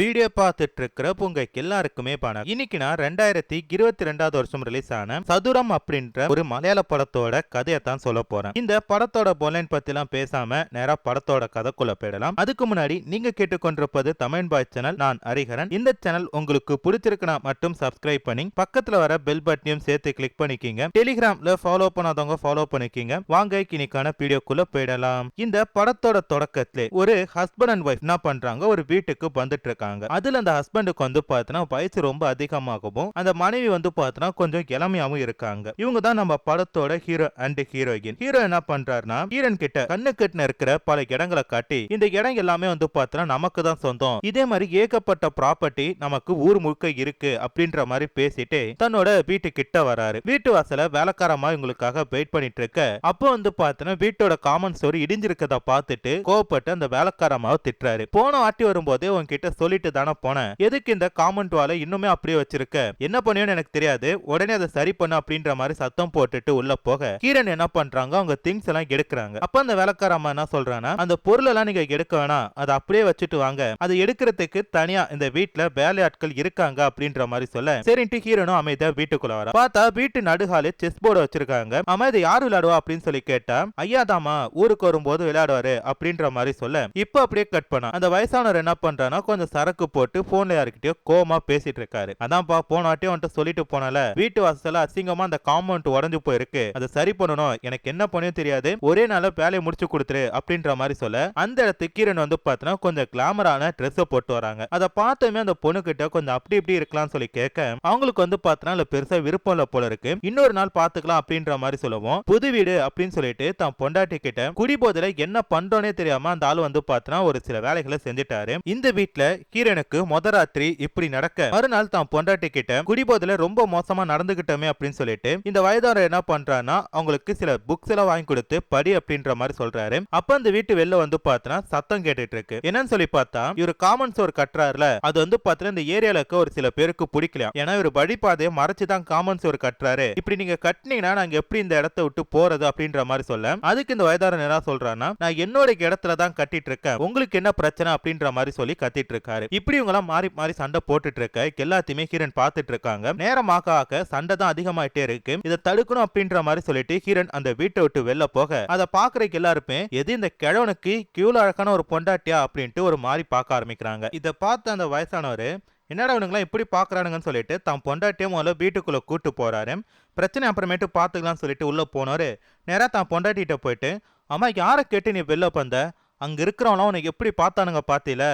Video பார்த்துட்டு இருக்கிற உங்க எல்லாருக்குமே பணம். இன்னைக்கு நான் 2022 வருஷம் ரிலீஸ் ஆன சதுரம் அப்படின்ற ஒரு மலையாள படத்தோட கதையை தான் சொல்ல போறேன். இந்த படத்தோட பொலைன் பத்தி எல்லாம் பேசாம நேரா படத்தோட கதைக்குள்ள போயிடலாம். அதுக்கு முன்னாடி நீங்க கேட்டுக்கொண்டிருப்பது தமிழ் பாய் சேனல். நான் ஹரிஹரன். இந்த சேனல் உங்களுக்கு பிடிச்சிருக்குனா மட்டும் சப்ஸ்கிரைப் பண்ணி பக்கத்துல வர பெல் பட்டனையும் சேர்த்து கிளிக் பண்ணிக்கிங்க. டெலிகிராம்ல ஃபாலோ பண்ணாதவங்க ஃபாலோ பண்ணிக்கிங்க. வாங்க இன்னைக்கான வீடியோக்குள்ள போயிடலாம். இந்த படத்தோட தொடக்கத்திலே ஒரு ஹஸ்பண்ட் அண்ட் ஒய்ஃப் என்ன பண்றாங்க, ஒரு வீட்டுக்கு வந்துட்டு இருக்காங்க. அதுல அந்த ஹஸ்பண்டுக்கு வந்து பார்த்தனா வயசு ரொம்ப அதிகமாகவும் அந்த மனைவி வந்து பார்த்தனா கொஞ்சம் இளமையாவும் இருக்காங்க. இவங்க தான் நம்ம படத்தோட ஹீரோ அண்ட் ஹீரோயின். ஹீரோ என்ன பண்றாருன்னா ஹீரோயின் கிட்ட கண்ணு கட்டின இருக்கிற பல இடங்களை காட்டி இந்த இடம் எல்லாமே வந்து பார்த்தனா நமக்கு தான் சொந்தம், இதே மாதிரி ஏகப்பட்ட ப்ராப்பர்ட்டி நமக்கு ஊர் முழுக்க இருக்கு அப்படின்ற மாதிரி பேசிட்டு தன்னோட வீட்டு கிட்ட வராரு. வீட்டு வாசல வேலைக்காரமா இவங்களுக்காக வெயிட் பண்ணிட்டு இருக்க அப்போ வந்து பார்த்தனா வீட்டோட காமன் ஸ்டோரி இடிஞ்சிருக்கத பார்த்துட்டு கோவப்பட்டு அந்த வேலைக்காரமாவை திட்டுறாரு. போன வாட்டி வரும்போதே உன்கிட்ட சொல்லிட்டு தானே போனேன், எதுக்கு இந்த காமன் வாலை இன்னுமே அப்படியே வச்சிருக்க, என்ன பண்ணுவேன்னு எனக்கு தெரியாது, உடனே அதை சரி பண்ண அப்படின்ற மாதிரி சத்தம் போட்டுட்டு உள்ள போக ஹீரன் என்ன பண்றாங்க, அவங்க திங்ஸ் எல்லாம் எடுக்கிறாங்க. அப்ப அந்த வேலைக்காரம்மா என்ன சொல்றாங்கன்னா, அந்த பொருள் எல்லாம் நீங்க எடுக்க வேணாம், அதை அப்படியே வச்சுட்டு வாங்க, அதை எடுக்கிறதுக்கு தனியா இந்த வீட்டுல வேலையாட்கள் இருக்காங்க அப்படின்ற மாதிரி சொல்ல சரின்ட்டு ஹீரனும் அமைதியா வீட்டுக்குள்ள வர பார்த்தா வீட்டு நடுகால செஸ் போர்டு வச்சிருக்காங்க. ஆமா இது யாரு விளையாடுவா அப்படின்னு சொல்லி கேட்டா ஐயா தாமா ஊருக்கு வரும்போது விளையாடுவாரு அப்படின்ற மாதிரி சொல்ல இப்ப அப்படியே கட் பண்ணா அந்த வயசானவர் என்ன பண்றானா கொஞ்சம் சரக்கு போட்டு போன்ல யாருக்கிட்டயோ கோமா பேசிட்டு இருக்காரு. அதான்ப்பா போன வாட்டியும் வந்துட்டு சொல்லிட்டு போனால வீட்டு வாசல்ல அசிங்கமா அந்த காம்பவுண்ட் உடஞ்சு போயிருக்கு, அதை சரி பண்ணணும், எனக்கு என்ன பண்ணவும் தெரியாது, ஒரே நாள வேலையை முடிச்சு கொடுத்துரு அப்படின்ற மாதிரி சொல்ல அந்த இடத்துக்கு கீரன் வந்து பார்த்தனா கொஞ்சம் கிளாமரான ட்ரெஸ் போட்டு வராங்க. அதை பார்த்தோமே அந்த பொண்ணு கிட்ட கொஞ்சம் அப்படி இப்படி இருக்கலாம்னு சொல்லி கேட்க அவங்களுக்கு வந்து பார்த்தனா இல்ல பெருசா விருப்பம் இல்ல போல இருக்கு, இன்னொரு நாள் பாத்துக்கலாம் அப்படின்ற மாதிரி சொல்லுவோம். புது வீடு அப்படின்னு சொல்லிட்டு தான் பொண்டாட்டி கிட்ட குடிபோதையில என்ன பண்றோனே தெரியாம அந்த ஆள் வந்து பார்த்தனா ஒரு சில வேலைகளை செஞ்சுட்டாரு. இந்த வீட்டுல கீரனுக்கு முத ராத்திரி இப்படி நடக்க மறுநாள் தான் பொண்டாட்டி கிட்ட குடிபோதையில ரொம்ப மோசமா நடந்துகிட்டோமே அப்படின்னு சொல்லிட்டு இந்த வயதானவர் என்ன பண்றாருன்னா அவங்களுக்கு சில புக்ஸ் எல்லாம் வாங்கி கொடுத்து படி அப்படின்ற மாதிரி சொல்றாரு. அப்ப அந்த வீட்டு வெளில வந்து பார்த்தனா சத்தம் கேட்டுட்டு இருக்கு. என்னன்னு சொல்லி பார்த்தா இவர் காமன் ஸ்டோர் கட்டுறாருல அது வந்து பார்த்தா இந்த ஏரியால இருக்க ஒரு சில பேருக்கு பிடிக்கல, ஏன்னா இவர் வழிபாதையை மறைச்சுதான் காமன் ஸ்டோர் கட்டுறாரு, இப்படி நீங்க கட்டினீங்கன்னா நாங்க எப்படி இந்த இடத்தை விட்டு போறது அப்படின்ற மாதிரி சொல்ல அதுக்கு இந்த வயதான என்ன சொல்றான்னா நான் என்னோட இடத்துல தான் கட்டிட்டு இருக்கேன், உங்களுக்கு என்ன பிரச்சனை அப்படின்ற மாதிரி சொல்லி கத்திட்டு இருக்காரு. இப்படி இவங்க மாறி மாறி சண்டை போட்டுட்டு இருக்க எல்லாத்தையுமே ஹீரன் பார்த்துட்டு இருக்காங்க. நேரமாக சண்டை தான் அதிகமாயிட்டே இருக்கு, இதை தடுக்கணும் அப்படின்ற மாதிரி சொல்லிட்டு ஹீரன் அந்த வீட்டை விட்டு வெளில போக அதை பாக்குறதுக்கு எல்லாருமே எது இந்த கிழவனுக்கு கியூல அழகான ஒரு பொண்டாட்டியா அப்படின்ட்டு ஒரு மாதிரி பார்க்க ஆரம்பிக்கிறாங்க. இதை பார்த்து அந்த வயசானவர் என்னடா இவனுங்களாம் இப்படி பாக்குறானுங்கன்னு சொல்லிட்டு தான் பொண்டாட்டியும் முதல்ல வீட்டுக்குள்ள கூட்டு போறாரு. பிரச்சனை அப்புறமேட்டு பாத்துக்கலாம்னு சொல்லிட்டு உள்ள போனவரு நேரா தான் பொண்டாட்டிட்ட போயிட்டு அம்மா யாரை கேட்டு நீ வெளில வந்த, அங்க இருக்கிறவங்களாம் உனக்கு எப்படி பார்த்தானுங்க பாத்தில,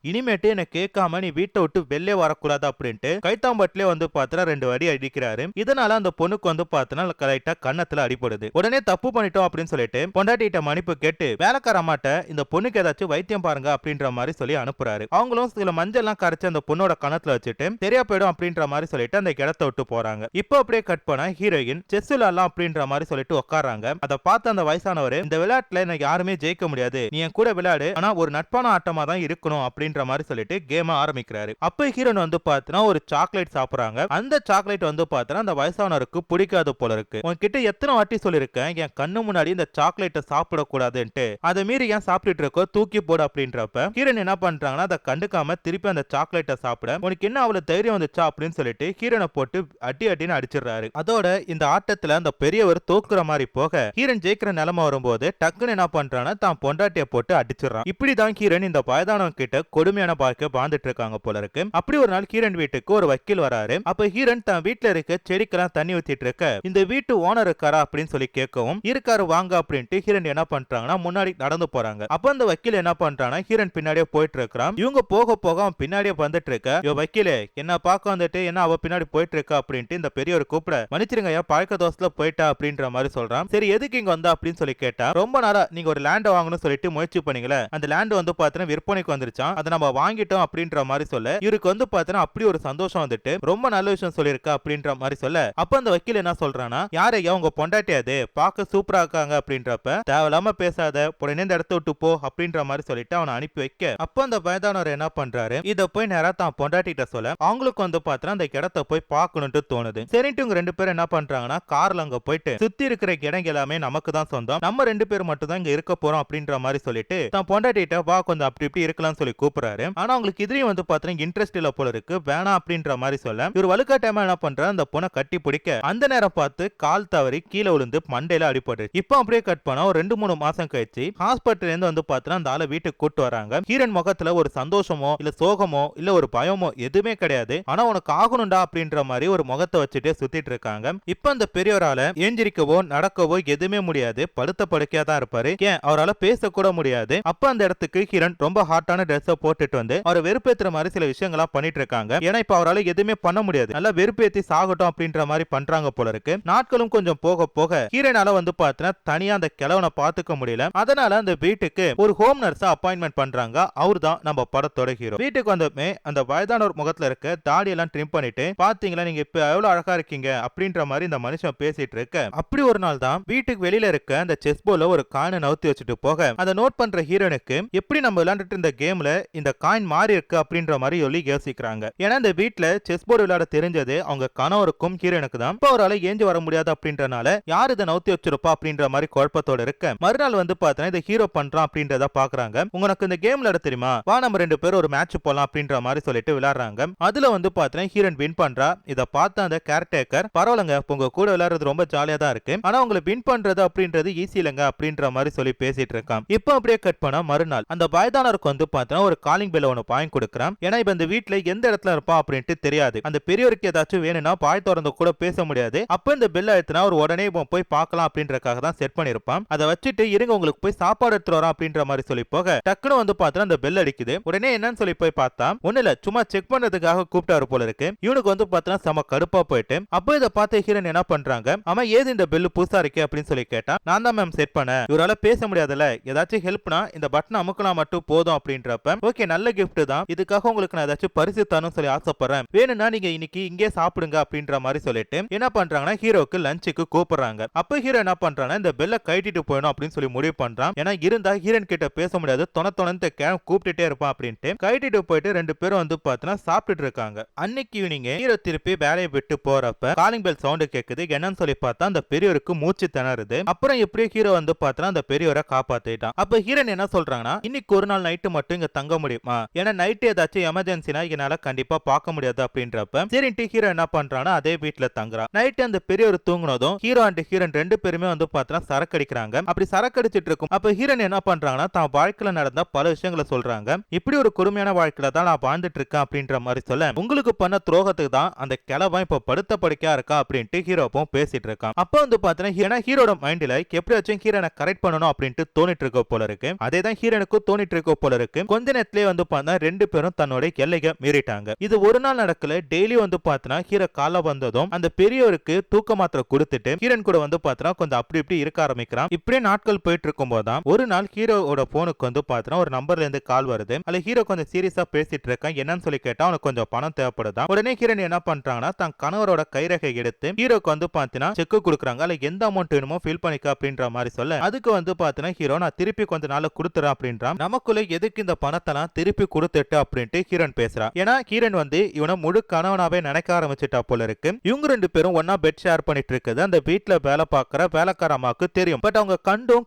இனிமேட்டு என்ன கேட்காம நீ வீட்டை விட்டு வெளியே வரக்கூடாது அப்படின்ட்டு கைத்தாம்பட்டிலே வந்து பார்த்தா 2 அடி அடிக்கிறாரு. இதனால அந்த பொண்ணுக்கு வந்து பார்த்தா கரெக்டா கண்ணத்துல அடிப்படுது. உடனே தப்பு பண்ணிட்டோம் அப்படின்னு சொல்லிட்டு பொண்டாட்டிட்ட மன்னிப்பு கேட்டு வேலைக்கார அம்மாட்ட இந்த பொண்ணுக்கு ஏதாச்சும் வைத்தியம் பாருங்க அப்படின்ற மாதிரி சொல்லி அனுப்புறாரு. அவங்களும் சில மஞ்சள் எல்லாம் கரைச்சு அந்த பொண்ணோட கணத்துல வச்சுட்டு சரியா போயிடும் அப்படின்ற மாதிரி சொல்லிட்டு அந்த இடத்தை விட்டு போறாங்க. இப்போ அப்படியே கட் பண்ண ஹீரோயின் செஸ் விளையாடலாம் அப்படின்ற மாதிரி சொல்லிட்டு உட்காராங்க. அதை பார்த்து அந்த வயசானவர் இந்த விளையாட்டுல எனக்கு யாருமே ஜெயிக்க முடியாது, நீ என் கூட விளையாடு, ஆனா ஒரு நட்பான ஆட்டமா தான் இருக்கணும் அப்படின்ற மாதிரி சொல்லிட்டு கேம் ஆரம்பிக்கிறாரு. அப்ப ஹீரோன் வந்து பார்த்தா ஒரு சாக்லேட் சாப்பிடுறாங்க. அந்த சாக்லேட் வந்து பார்த்தா அந்த வயசானவருக்கு பிடிக்காது போல இருக்கு. உன்கிட்ட எத்தனை வாட்டி சொல்லிருக்கேன் என் கண்ணு முன்னாடி இந்த சாக்லேட்டை சாப்பிடக்கூடாதுன்ட்டு, அதை மீறி ஏன் சாப்பிட்டுட்டு இருக்கோ, தூக்கி போடு அப்படின்றப்ப ஹீரோன் என்ன பண்றாங்கன்னா அதை கண்டுக்காம திருப்பி அந்த சாக்லேட்டை சாப்பிட உனக்கு என்ன அவ்வளவு தைரியம் வந்துச்சா அப்படின்னு சொல்லிட்டு ஹீரோனை போட்டு அடி அடின்னு அடிச்சிடுறாரு. அதோட இந்த ஆட்டத்துல அந்த பெரியவர் தோக்குற மாதிரி போக ஹீரோன் ஜெயிக்கிற நிலைமை வரும்போது டக்குன்னு என்ன பண்றான்னா தான் பொண்டாட்டியை போட்டு அடிச்சிடறான். இப்படிதான் ஹீரோன் இந்த வயதானவங்க கிட்ட கொடுமையான பார்க்க வாழ்ந்துட்டு இருக்காங்க போல இருக்கு. அப்படி ஒரு நாள் ஹீரன் வீட்டுக்கு ஒரு வக்கீல் வராரு. அப்ப ஹீரன் தான் வீட்டுல இருக்க செடிக்கெல்லாம் தண்ணி ஊத்திட்டு இருக்க இந்த வீட்டு ஓனர் இருக்காரா அப்படின்னு சொல்லி கேட்கவும் இருக்காரு வாங்க அப்படின்ட்டு ஹீரன் என்ன பண்றாங்கன்னா முன்னாடி நடந்து போறாங்க. அப்ப அந்த வக்கீல் என்ன பண்றாங்கன்னா ஹீரன் பின்னாடியே போயிட்டு இருக்கான். இவங்க போக போக அவன் பின்னாடியே வந்துட்டு இருக்க யோ வக்கீலே என்ன பார்க்க வந்துட்டு என்ன அவ பின்னாடி போயிட்டு இருக்கா அப்படின்ட்டு இந்த பெரியவர் கூப்பிட மன்னிச்சிருங்க ஐயா பழக்க தோசத்துல போயிட்டா அப்படின்ற மாதிரி சொல்றான். சரி எதுக்கு இங்க வந்தா அப்படின்னு சொல்லி கேட்டா ரொம்ப நாளா நீங்க ஒரு லேண்ட் வாங்கணும்னு சொல்லிட்டு முயற்சி பண்ணீங்களே அந்த லேண்ட் வந்து பார்த்தா விற்பனைக்கு வந்துருச்சான், அதை நம்ம வாங்கிட்டோம் அப்படின்ற மாதிரி சொல்ல இவருக்கு வந்து பார்த்தா அப்படி ஒரு சந்தோஷம் வந்துட்டு ரொம்ப நல்ல விஷயம் சொல்லிருக்கா அப்படின்ற மாதிரி சொல்ல அப்ப அந்த வக்கீல் என்ன சொல்றானா யாரையா உங்க பொண்டாட்டி அது பார்க்க சூப்பரா இருக்காங்க அப்படின்றப்ப தேவையில்லாம பேசாத உடனே இந்த இடத்த விட்டு போ அப்படின்ற மாதிரி சொல்லிட்டு அவனை அனுப்பி வைக்க அப்ப அந்த வயதானவர் என்ன பண்றாரு இதை போய் நேரா தான் பொண்டாட்டிட்ட சொல்ல அவங்களுக்கு வந்து பார்த்தா அந்த இடத்த போய் பார்க்கணும்னு தோணுது. சரிட்டு இவங்க 2 பேரும் என்ன பண்றாங்கன்னா கார்ல அங்க போயிட்டு சுத்தி இருக்கிற இடம் எல்லாமே நமக்கு தான் சொந்தம், நம்ம 2 பேர் மட்டும் தான் இங்க இருக்க போறோம் அப்படின்ற மாதிரி சொல்லிட்டு தான் பொண்டாட்டிட்ட வா கொஞ்சம் அப்படி இப்படி இருக்கலாம்னு சொல்லி கூப்பிடுறாங்க. கூப்பிடுறாரு. ஆனா அவங்களுக்கு இதுலயும் வந்து பாத்தீங்கன்னா இன்ட்ரெஸ்ட் இல்ல போல இருக்கு, வேணாம் அப்படின்ற மாதிரி சொல்ல இவர் வலுக்கட்டாயமா என்ன பண்றாரு, அந்த பொண்ணை கட்டி பிடிக்க அந்த நேரம் பார்த்து கால் தவறி கீழே விழுந்து மண்டையில அடிபட்டு இப்போ அப்படியே கட் பண்ணா ஒரு 2-3 மாசம் கழிச்சு ஹாஸ்பிட்டல்ல இருந்து வந்து பாத்தீங்கன்னா அந்த ஆளை வீட்டுக்கு கூட்டு வராங்க. ஹீரன் முகத்துல ஒரு சந்தோஷமோ இல்ல சோகமோ இல்ல ஒரு பயமோ எதுவுமே கிடையாது. ஆனா உனக்கு ஆகணும்டா அப்படின்ற மாதிரி ஒரு முகத்தை வச்சுட்டே சுத்திட்டு இருக்காங்க. இப்ப அந்த பெரியவரால ஏஞ்சிரிக்கவோ நடக்கவோ எதுவுமே முடியாது, படுத்த படுக்கையா தான் இருப்பாரு. ஏன் அவரால் பேச கூட முடியாது. அப்ப அந்த இடத்துக்கு ஹீரன் ரொம்ப ஹாட்டான ட்ரெஸ் போட்டுட்டு வந்து அவரை வெறுப்பேத்துற மாதிரி சில விஷயங்களா பண்ணிட்டு இருக்காங்க. ஏன்னா இப்ப அவரால் எதுவுமே பண்ண முடியாது, நல்லா வெறுப்பேத்தி சாகட்டும் அப்படின்ற மாதிரி பண்றாங்க போல இருக்கு. நாட்களும் கொஞ்சம் போக போக ஹீரனால வந்து பார்த்தா தனியா அந்த கிழவனை பாத்துக்க முடியல. அதனால அந்த வீட்டுக்கு ஒரு ஹோம் நர்ஸ் அப்பாயின்மெண்ட் பண்றாங்க. அவர் தான் நம்ம படத்தோட ஹீரோ. வீட்டுக்கு வந்தமே அந்த வயதானவர் முகத்துல இருக்க தாடி எல்லாம் ட்ரிம் பண்ணிட்டு, பாத்தீங்களா நீங்க இப்ப எவ்வளவு அழகா இருக்கீங்க அப்படின்ற மாதிரி இந்த மனுஷன் பேசிட்டு இருக்க, அப்படி ஒரு நாள் தான் வீட்டுக்கு வெளியில இருக்க அந்த செஸ் போர்ட்ல ஒரு காயினை நவுத்தி வச்சுட்டு போக அதை நோட் பண்ற ஹீரோனுக்கு எப்படி நம்ம விளையாண்டுட்டு இருந்த கேம்ல இந்த காயின் மாறி இருக்கு அப்படின்ற மாதிரி சொல்லி யோசிக்கிறாங்க. ஏன்னா இந்த வீட்டுல செஸ் போர்டு விளையாட தெரிஞ்சது அவங்க கணவருக்கும் ஹீரோனுக்கு தான். இப்ப அவரால் ஏஞ்சி வர முடியாது அப்படின்றனால யார் இதை நவுத்தி வச்சிருப்பா அப்படின்ற மாதிரி குழப்பத்தோட இருக்க, மறுநாள் வந்து பார்த்தா இதை ஹீரோ பண்றான் அப்படின்றத பாக்குறாங்க. உங்களுக்கு இந்த கேம் விளையாட தெரியுமா, வா நம்ம 2 பேரும் ஒரு மேட்ச் போலாம் அப்படின்ற மாதிரி சொல்லிட்டு விளையாடுறாங்க. அதுல வந்து பார்த்தா ஹீரோன் வின் பண்றா. இதை பார்த்த அந்த கேரக்டர் பரவாயில்லைங்க, உங்க கூட விளையாடுறது ரொம்ப ஜாலியா தான் இருக்கு, ஆனா உங்களை வின் பண்றது அப்படின்றது ஈஸி இல்லங்க அப்படின்ற மாதிரி சொல்லி பேசிட்டு இருக்கான். இப்போ அப்படியே கட் பண்ணா மறுநாள் அந்த வயதானருக்கு வந்து பார்த்தா ஒரு காலிங் பெல் ஒன்று பாயிண்ட் கொடுக்குறான். ஏன்னா இப்ப இந்த வீட்டுல எந்த இடத்துல இருப்பான் அப்படின்ட்டு தெரியாது. அந்த பெரியவருக்கு ஏதாச்சும் வேணும்னா பாய் திறந்து கூட பேச முடியாது. அப்ப இந்த பெல் அழுத்தினா ஒரு உடனே போய் பார்க்கலாம் அப்படின்றக்காக தான் செட் பண்ணிருப்பான். அதை வச்சுட்டு இருங்க உங்களுக்கு போய் சாப்பாடு எடுத்துட்டு வரோம் அப்படின்ற மாதிரி சொல்லி போக டக்குனு வந்து பார்த்தா அந்த பெல் அடிக்குது. உடனே என்னன்னு சொல்லி போய் பார்த்தா ஒண்ணு இல்ல, சும்மா செக் பண்றதுக்காக கூப்பிட்டாரு போல இருக்கு. இவனுக்கு வந்து பார்த்தா செம கடுப்பா போயிட்டு அப்ப இதை பார்த்த ஹீரோன் என்ன பண்றாங்க, ஆமா ஏது இந்த பெல் புதுசா இருக்கே அப்படின்னு சொல்லி கேட்டா, நான் தான் மேம் செட் பண்ண, இவரால பேச முடியாதுல்ல, ஏதாச்சும் ஹெல்ப்னா இந்த பட்டனை அமுக்கலாம் மட்டும் போதும் அப்படின்றப்ப, ஓகே நல்ல கிஃப்ட் தான், இதுக்காக உங்களுக்கு நான் ஏதாச்சும் பரிசு தரணும் சொல்லி ஆசைப்படுறேன், வேணும்னா நீங்க இன்னைக்கு இங்கே சாப்பிடுங்க அப்படின்ற மாதிரி சொல்லிட்டு என்ன பண்றாங்கன்னா ஹீரோக்கு லஞ்சுக்கு கூப்பிடுறாங்க. அப்ப ஹீரோ என்ன பண்றாங்கன்னா இந்த பெல்ல கட்டிட்டு போயணும் அப்படின்னு சொல்லி முடிவு பண்றான். ஏன்னா இருந்தா ஹீரோன் கிட்ட பேச முடியாது, தொணத்தொணந்து கூப்பிட்டுட்டே இருப்பான் அப்படின்ட்டு கட்டிட்டு போயிட்டு 2 பேரும் வந்து பார்த்தா சாப்பிட்டுட்டு இருக்காங்க. அன்னைக்கு ஈவினிங் ஹீரோ திருப்பி வேலையை விட்டு போறப்ப காலிங் பெல் சவுண்ட் கேக்குது. என்னன்னு சொல்லி பார்த்தா அந்த பெரியவருக்கு மூச்சு திணறுது. அப்புறம் எப்படியும் ஹீரோ வந்து பார்த்தா அந்த பெரியவரை காப்பாத்திட்டான். அப்ப ஹீரோன் என்ன சொல்றாங்கன்னா, இன்னைக்கு ஒரு நாள் நைட்டு மட்டும் இங்க தங்க முடியுமா, ஏன்னா நைட் ஏதாச்சும் எமர்ஜென்சினா என்னால கண்டிப்பா பார்க்க முடியாது அப்படின்றப்ப சரின்ட்டு ஹீரோ என்ன பண்றான்னா அதே வீட்டுல தங்குறான். நைட் அந்த பெரியவர் தூங்குனதும் ஹீரோ அண்ட் ஹீரோன் 2 பேருமே வந்து பார்த்தா சரக்கு அடிக்கிறாங்க. அப்படி சரக்கு அடிச்சிட்டு இருக்கும் அப்ப ஹீரோன் என்ன பண்றாங்கன்னா தான் வாழ்க்கையில நடந்த பல விஷயங்களை சொல்றாங்க. இப்படி ஒரு கொடுமையான வாழ்க்கையில தான் நான் வாழ்ந்துட்டு இருக்கேன் அப்படின்ற மாதிரி சொல்ல, உங்களுக்கு பண்ண துரோகத்துக்கு தான் அந்த கிழவன் இப்ப படுத்த படுக்கையா இருக்கா அப்படின்ட்டு ஹீரோப்பும் பேசிட்டு இருக்கான். அப்ப வந்து பார்த்தா ஹீரோட மைண்ட்ல எப்படியாச்சும் ஹீரோனை கரெக்ட் பண்ணணும் அப்படின்ட்டு தோணிட்டு இருக்க போல இருக்கு. அதே தான் ஹீரோனுக்கு தோணிட்டு இருக்க போல இருக்கு. கொஞ்ச நேரத்திலே வந்து பார்த்தா 2 பேரும் தன்னோட எல்லையை மீறிட்டாங்க. இது ஒரு நாள் நடக்கல, டெய்லி வந்து பார்த்தா ஹீரோ காலை வந்ததும் அந்த பெரியவருக்கு தூக்க மாத்திரை கொடுத்துட்டு ஹீரோன் கூட வந்து பார்த்தா கொஞ்சம் அப்படி இப்படி இருக்க ஆரம்பிக்கிறான். இப்படியே நாட்கள் போயிட்டு இருக்கும் போதுதான் ஒரு நாள் ஹீரோட போனுக்கு வந்து பார்த்தா ஒரு நம்பர்ல இருந்து கால் வருது. அதுல ஹீரோ கொஞ்சம் சீரியஸா பேசிட்டு இருக்கான். என்னன்னு சொல்லி கேட்டா அவனுக்கு கொஞ்சம் பணம் தேவைப்படுதான். உடனே ஹீரோன் என்ன பண்றாங்கன்னா தன் கணவரோட கைரகை எடுத்து ஹீரோக்கு வந்து பார்த்தீங்கன்னா செக் கொடுக்குறாங்க. அதுல எந்த அமௌண்ட் வேணுமோ ஃபில் பண்ணிக்க அப்படின்ற மாதிரி சொல்ல, அதுக்கு வந்து பார்த்தீங்கன்னா ஹீரோ நான் திருப்பி கொஞ்ச நாள் கொடுத்துறேன் அப்படின்றான். நமக்குள்ள எதுக்கு இந்த பணத்தெல்லாம் திருப்பி கொடுத்துட்டு அப்படின்ட்டு ஹீரோன் பேசுறான். ஏன்னா ஹீரோன் வந்து இவனை முழு கணவனாவே நினைக்க ஆரம்பிச்சுட்டா போல இருக்கு. இவங்க 2 பேரும் ஒன்னா பெட் ஷேர் பண்ணிட்டு இருக்குது அந்த வீட்டுல வேலை பார்க்கிற வேலைக்கார அம்மாவுக்கு தெரியும். பட் அவங்க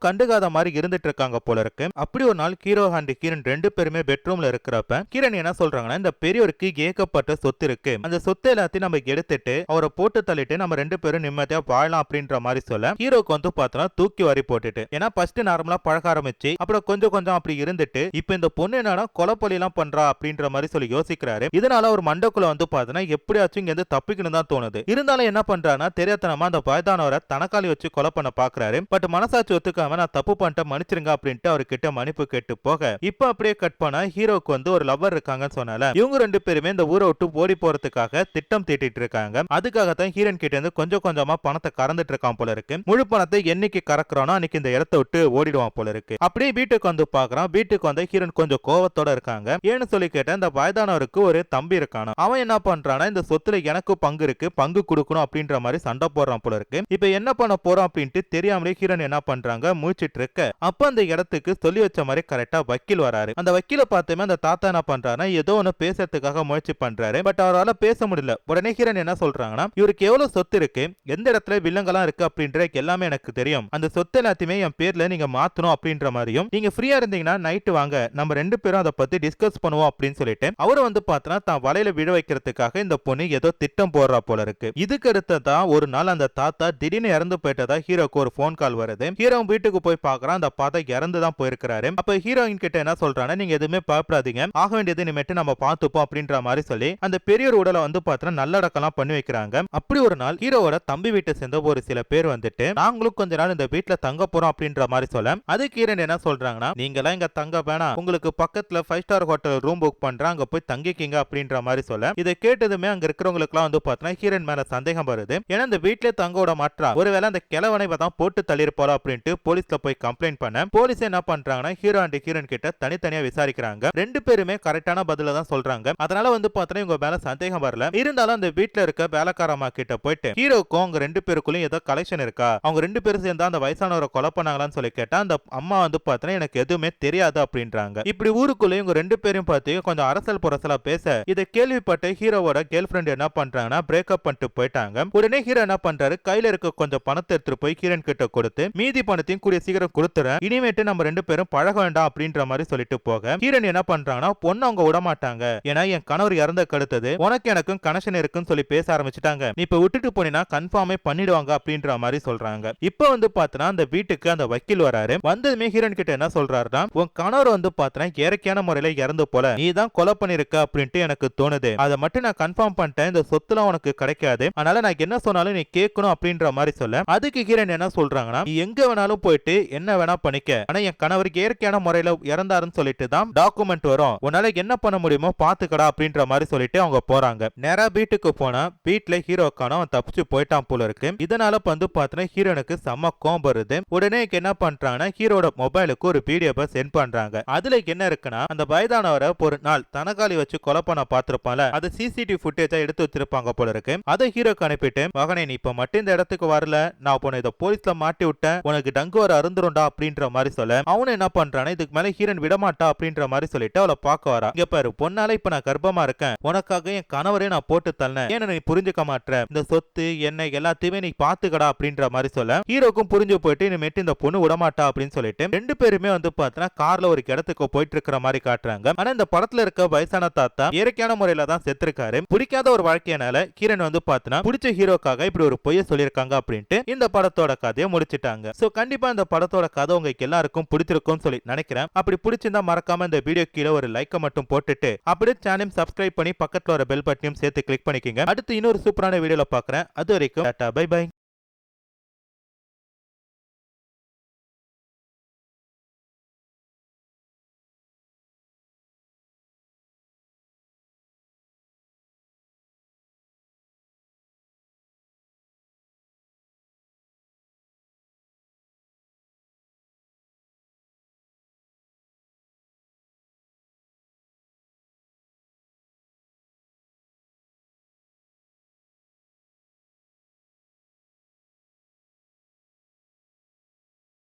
கண்டுகாத மாதிரி இருந்துட்டு இருக்காங்க போல இருக்கு. அப்படி ஒரு நாள் ஹீரோ அண்ட் ஹீரோன் 2 பேருமே பெட்ரூம்ல இருக்கிறப்ப ஹீரோன் என்ன சொல்றாங்கன்னா, இந்த பெரியவருக்கு ஏகப்பட்ட சொத்து இருக்கு, அந்த சொத்து எல்லாத்தையும் நம்ம எடுத்துட்டு அவரை போட்டு தள்ளிட்டு நம்ம 2 பேரும் நிம்மதியா வாழலாம் அப்படின்ற மாதிரி சொல்ல, ஹீரோக்கு வந்து பார்த்தோம்னா தூக்கி வாரி போட்டுட்டு, ஏன்னா ஃபர்ஸ்ட் நார்மலா பழக ஆரம்பிச்சு அப்புறம் கொஞ்சம் கொஞ்சம் அப்படி இருந்துட்டு இப்ப இந்த பொண்ணு என்னன்னா கொலைப்பலி எல்லாம் பண்றா அப்படின்ற மாதிரி சொல்லி யோசிக்கிறாரு. இதனால ஒரு மண்டக்குள்ள வந்து பார்த்தோன்னா எப்படியாச்சும் இங்க இருந்து தப்பிக்கணும் தான் தோணுது. இருந்தாலும் என்ன பண்றாருன்னா தெரியாதனமா அந்த வயதானவரை தனக்காளி வச்சு கொலை பண்ண பாக்குறாரு. பட் மனசாட்சி ஒத்துக்காம நான் தப்பு பண்ணிட்ட மன்னிச்சிருங்க அப்படின்ட்டு அவர்கிட்ட மன்னிப்பு கேட்டு போக, இப்ப அப்படியே கட் பண்ணா ஹீரோக்கு வந்து ஒரு லவர் இருக்காங்கன்னு சொன்னால இவங்க 2 பேருமே இந்த ஊரை விட்டு ஓடி போறதுக்காக திட்டம் தீட்டிட்டு இருக்காங்க. அதுக்காக தான் ஹீரோன் கிட்ட இருந்து கொஞ்சம் கொஞ்சமா பணத்தை கறந்துட்டு இருக்கான் போல இருக்கு. முழு பணத்தை என்னைக்கு கறக்குறானோ அன்னைக்கு இந்த இடத்தை விட்டு ஓடிடுவான் போல இருக்கு. அப்படியே வீட்டுக்கு வந்து பாக்குறான். வீட்டுக்கு வந்து ஹீரோன் கொஞ்சம் கோவத்தோட இருக்காங்க. ஏன்னு சொல்லி கேட்ட, இந்த வயதானவருக்கு ஒரு தம்பி இருக்கான, அவன் என்ன பண்றானா இந்த சொத்துல எனக்கு பங்கு இருக்கு, பங்கு கொடுக்கணும் அப்படின்ற மாதிரி சண்டை போடுறான் போல இருக்கு. இப்ப என்ன பண்ண போறோம் அப்படின்ட்டு தெரியாமலே ஹீரோன் என்ன பண்றாங்க முழிச்சிட்டு இருக்க, அப்ப அந்த இடத்துக்கு சொல்லி வச்ச மாதிரி கரெக்டா வக்கீல் வராரு. அந்த வக்கீல பார்த்துமே அந்த தாத்தா என்ன பண்றாருன்னா ஏதோ ஒன்னு பேசுறதுக்காக முயற்சி பண்றாரு. பட் அவரால் பேச முடியல. உடனே ஹீரோன் என்ன சொல்றாங்கன்னா, இவருக்கு எவ்வளவு சொத்து இருக்கு, எந்த இடத்துல வில்லங்கெல்லாம் இருக்கு அப்படின்ற எல்லாமே எனக்கு தெரியும், அந்த சொத்து எல்லாத்தையுமே என் பேர்ல நீங்க மாத்தணும் அப்படின்ற மாதிரியும், நீங்க ஃப்ரீயா இருந்தீங்கன்னா நைட்டு வாங்க நம்ம 2 பேரும் அப்புறம் அதை பத்தி டிஸ்கஸ் பண்ணுவோம் அப்படின்னு சொல்லிட்டு அவரு வந்து பார்த்தனா தான் வலையில விழ வைக்கிறதுக்காக இந்த பொண்ணு ஏதோ திட்டம் போடுறா போல இருக்கு. இதுக்கு அடுத்ததா ஒரு நாள் அந்த தாத்தா திடீர்னு இறந்து போயிட்டதா ஹீரோக்கு ஒரு போன் கால் வருது. ஹீரோ வீட்டுக்கு போய் பார்க்கறான், அந்த தாத்தா இறந்து தான் போயிருக்காரு. அப்ப ஹீரோயின் கிட்ட என்ன சொல்றானா, நீங்க எதுவுமே பயப்படாதீங்க, ஆக வேண்டியது இனிமேட்டு நம்ம பார்த்துப்போம் அப்படின்ற மாதிரி சொல்லி அந்த பெரியவர் உடலை வந்து பார்த்தா நல்லடக்கலாம் பண்ணி வைக்கிறாங்க. அப்படி ஒரு நாள் ஹீரோவோட தம்பி வீட்டை சேர்ந்த ஒரு சில பேர் வந்துட்டு நாங்களும் கொஞ்ச நாள் இந்த வீட்டுல தங்க போறோம் அப்படின்ற மாதிரி சொல்ல அதுக்கு ஹீரோயின் என்ன சொல்றாங்கன்னா, நீங்க எல்லாம் இங்க தங்க வேணாம், உங்களுக்கு பக்கத்துல 5 ஸ்டார் ஹோட்டல் ரூம் புக் பண்றேன், அங்க போய் தங்கிக்கிங்க அப்படின்ற மாதிரி சொல்ல இதை கேட்டதுமே அங்க இருக்கிறவங்களுக்கு எல்லாம் வந்து பார்த்தா ஹீரோயின் மேல சந்தேகம் வருது. ஏன்னா இந்த வீட்டுல தங்க விட மாட்டா, ஒருவேளை அந்த கிழவனை தான் போட்டு தள்ளிருப்பாளோ அப்படின்ட்டு போலீஸ்ல போய் கம்ப்ளைண்ட் பண்ண போலீஸ் என்ன பண்றாங்கன்னா ஹீரோ அண்ட் ஹீரோயின் கிட்ட தனித்தனியா விசாரிக்கிறாங்க. ரெண்டு பேருமே கரெக்டான பதில தான் சொல்றாங்க. அதனால வந்து பார்த்தா இவங்க மேல சந்தேகம் வரல. இருந்தாலும் அந்த வீட்டுல இருக்க வேலைக்காரமா கிட்ட போயிட்டு ஹீரோக்கும் அவங்க ரெண்டு பேருக்குள்ளயும் ஏதோ கலெக்ஷன் இருக்கா, அவங்க ரெண்டு பேரும் சேர்ந்தா அந்த வயசானவரை கொலை பண்ணாங்களான்னு சொல்லி கேட்டா அந்த அம்மா வந்து பார்த்தா எனக்கு எதுவுமே தெரியாது அப்படின்றாங்க. இப்படி ஊருக்குள்ள இவங்க ரெண்டு பேரும் பார்த்து கொஞ்சம் அரசல் புரசலா பேச இதை கேள்விப்பட்டு ஹீரோவோட கேர்ள் ஃபிரெண்ட் என்ன பண்றாங்கன்னா பிரேக்கப் பண்ணிட்டு போயிட்டாங்க. உடனே ஹீரோ என்ன பண்றாரு, கையில இருக்க கொஞ்சம் பணத்தை எடுத்துட்டு போய் ஹீரோயின் கிட்ட கொடுத்து மீதி பணத்தையும் கூடிய சீக்கிரம் கொடுத்துறேன், இனிமேட்டு நம்ம ரெண்டு பேரும் பழக வேண்டாம் அப்படின்ற மாதிரி சொல்லிட்டு போக ஹீரோயின் என்ன பண்றாங்கன்னா பொண்ணு அவங்க விட மாட்டாங்க, ஏன்னா என் கணவர் இறந்த கடுத்தது உனக்கு எனக்கும் கனெக்ஷன் இருக்குன்னு சொல்லி பேச ஆரம்பிச்சுட்டாங்க, நீ இப்ப விட்டுட்டு போனீங்கன்னா கன்ஃபார்மே பண்ணிடுவாங்க அப்படின்ற மாதிரி சொல்றாங்க. இப்ப வந்து பார்த்தனா அந்த வீட்டுக்கு அந்த வக்கீல் வராரு. வந்ததுமே ஹீரோயின் கிட்ட என்ன சொல்றாருன்னா, உன் கணவர் வந்து பார்த்தனா இயற்கையான முறையில இறந்து போல நீ தான் கொலை பண்ணிருக்க அப்படின்ட்டு எனக்கு தோணுது, அதை மட்டும் நான் கன்ஃபார்ம் பண்ணிட்டேன், இந்த சொத்துலாம் உனக்கு கிடைக்காது, அதனால நான் என்ன சொன்னாலும் நீ கேட்கணும் அப்படின்ற மாதிரி சொல்ல அதுக்கு ஹீரோயின் என்ன சொல்றாங்கன்னா, நீ எங்க வேணாலும் போயிட்டு என்ன வேணா பண்ணிக்க, ஆனா என் கணவர் இயற்கையான முறையில இறந்தாருன்னு சொல்லிட்டு தான் டாக்குமெண்ட் வரும், உன்னால என்ன பண்ண முடியுமோ பாத்துக்கடா அப்படின்ற மாதிரி சொல்லிட்டு அவங்க போறாங்க. நேரா வீட்டுக்கு போனா வீட்டுல ஹீரோக்கான அவன் தப்பிச்சு போயிட்டான் போல இருக்கு. இதனால வந்து பார்த்தா ஹீரோனுக்கு செம்ம கோபம் வருது. உடனே என்ன பண்றாங்கன்னா ஹீரோட மொபைலுக்கு ஒரு வீடியோவை சென்ட் பண்றாங்க. அதுல என்ன இருக்குன்னா, அந்த வயதானவரை ஒரு நாள் தனகாலி வச்சு கொலை பண்ண பார்த்திருப்பான்ல, அது சிசிடிவி ஃபுட்டேஜா எடுத்து வச்சிருப்பாங்க போல இருக்கு. அதை ஹீரோக்கு அனுப்பிட்டு, மகனே நீ இப்ப மட்டும் இந்த இடத்துக்கு வரல, நான் உன்னை இதை போலீஸ்ல மாட்டி விட்டேன், உனக்கு டங்கு வர அருந்துருண்டா அப்படின்ற மாதிரி சொல்ல அவனு என்ன பண்றானா, இதுக்கு மேல ஹீரோன் விடமாட்டா அப்படின்ற மாதிரி சொல்லிட்டு அவளை பார்க்க வரா. இங்க பாரு, பொண்ணால இப்ப நான் கர்ப்பமா இருக்கேன், உனக்காக என் கணவரே நான் போட்டு தள்ளேன், ஏன்னா நீ புரிஞ்சுக்க மாட்டேற, இந்த சொத்து என்ன எல்லாத்தையுமே நீ பாத்துக்கடா அப்படின்ற மாதிரி சொல்ல ஹீரோக்கும் புரிஞ்சு போயிட்டு இனிமேட்டு இந்த பொண்ணு விடமாட்டா அப்படின்னு சொல்லிட்டு ரெண்டு பேருமே வந்து பார்த்தா கார்ல ஒரு இடத்துக்கு போயிட்டு இருக்கிற மாதிரி காட்டுறாங்க. ஆனா இந்த படத்துல இருக்க வயசான தாத்தா இயற்கையான முறையில தான் செத்துருக்காரு. பிடிக்காத ஒரு வாழ்க்கையனால ஹீரோன் வந்து பார்த்தா பிடிச்ச ஹீரோக்காக இப்படி ஒரு பொய்ய சொல்லியிருக்காங்க அப்படின்ட்டு இந்த படத்தோட கதையை முடிச்சிட்டாங்க. சோ கண்டிப்பா இந்த படத்தோட கதை உங்களுக்கு எல்லாருக்கும் பிடிச்சிருக்கும் சொல்லி நினைக்கிறேன். அப்படி பிடிச்சிருந்தா மறக்காம இந்த வீடியோ கீழே ஒரு லைக்கை மட்டும் போட்டுட்டு அப்படியே சேனல் சப்ஸ்கிரைப் பண்ணி பக்கத்துல ஒரு பெல் பட்டனையும் சேர்த்து கிளிக் பண்ணிக்கங்க. அடுத்து இன்னொரு சூப்பரான வீடியோல பாக்குறேன். அது வரைக்கும் டாடா பை பை.